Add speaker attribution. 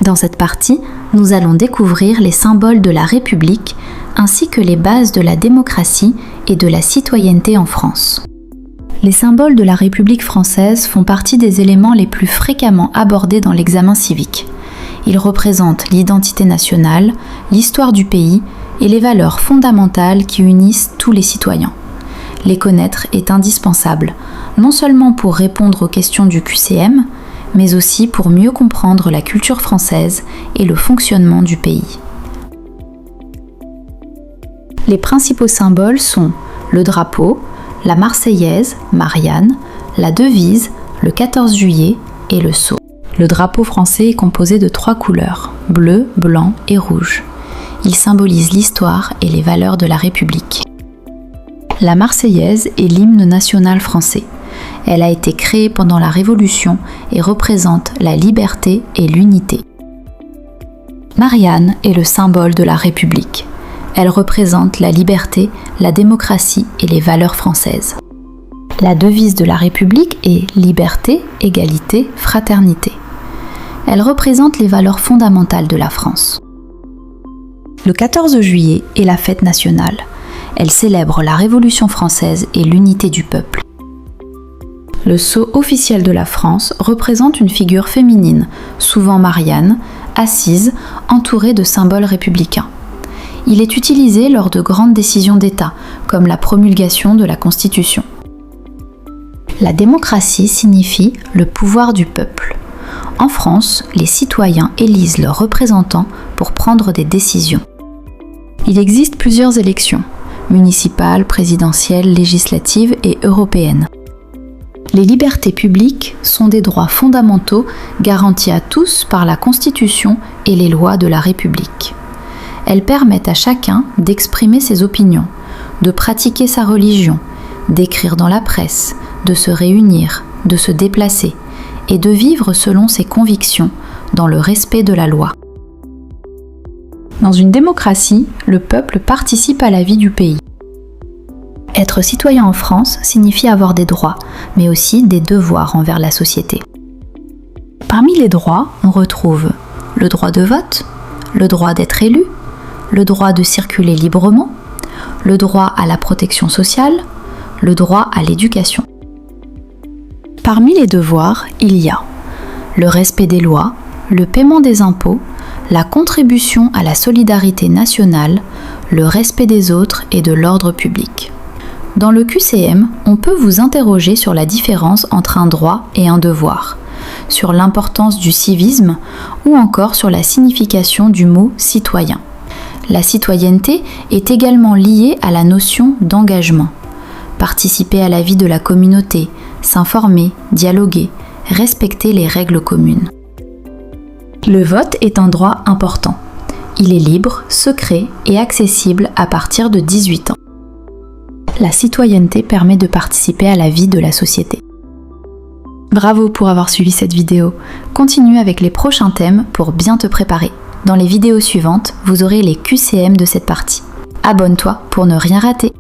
Speaker 1: Dans cette partie, nous allons découvrir les symboles de la République ainsi que les bases de la démocratie et de la citoyenneté en France. Les symboles de la République française font partie des éléments les plus fréquemment abordés dans l'examen civique. Ils représentent l'identité nationale, l'histoire du pays et les valeurs fondamentales qui unissent tous les citoyens. Les connaître est indispensable, non seulement pour répondre aux questions du QCM, mais aussi pour mieux comprendre la culture française et le fonctionnement du pays. Les principaux symboles sont le drapeau, la Marseillaise, Marianne, la devise, le 14 juillet et le sceau. Le drapeau français est composé de 3 couleurs, bleu, blanc et rouge. Il symbolise l'histoire et les valeurs de la République. La Marseillaise est l'hymne national français. Elle a été créée pendant la Révolution et représente la liberté et l'unité. Marianne est le symbole de la République. Elle représente la liberté, la démocratie et les valeurs françaises. La devise de la République est liberté, égalité, fraternité. Elle représente les valeurs fondamentales de la France. Le 14 juillet est la fête nationale. Elle célèbre la Révolution française et l'unité du peuple. Le sceau officiel de la France représente une figure féminine, souvent Marianne, assise, entourée de symboles républicains. Il est utilisé lors de grandes décisions d'État, comme la promulgation de la Constitution. La démocratie signifie le pouvoir du peuple. En France, les citoyens élisent leurs représentants pour prendre des décisions. Il existe plusieurs élections, municipales, présidentielles, législatives et européennes. Les libertés publiques sont des droits fondamentaux garantis à tous par la Constitution et les lois de la République. Elles permettent à chacun d'exprimer ses opinions, de pratiquer sa religion, d'écrire dans la presse, de se réunir, de se déplacer et de vivre selon ses convictions dans le respect de la loi. Dans une démocratie, le peuple participe à la vie du pays. Être citoyen en France signifie avoir des droits, mais aussi des devoirs envers la société. Parmi les droits, on retrouve le droit de vote, le droit d'être élu, le droit de circuler librement, le droit à la protection sociale, le droit à l'éducation. Parmi les devoirs, il y a le respect des lois, le paiement des impôts, la contribution à la solidarité nationale, le respect des autres et de l'ordre public. Dans le QCM, on peut vous interroger sur la différence entre un droit et un devoir, sur l'importance du civisme ou encore sur la signification du mot citoyen. La citoyenneté est également liée à la notion d'engagement. Participer à la vie de la communauté, s'informer, dialoguer, respecter les règles communes. Le vote est un droit important. Il est libre, secret et accessible à partir de 18 ans. La citoyenneté permet de participer à la vie de la société. Bravo pour avoir suivi cette vidéo. Continue avec les prochains thèmes pour bien te préparer. Dans les vidéos suivantes, vous aurez les QCM de cette partie. Abonne-toi pour ne rien rater.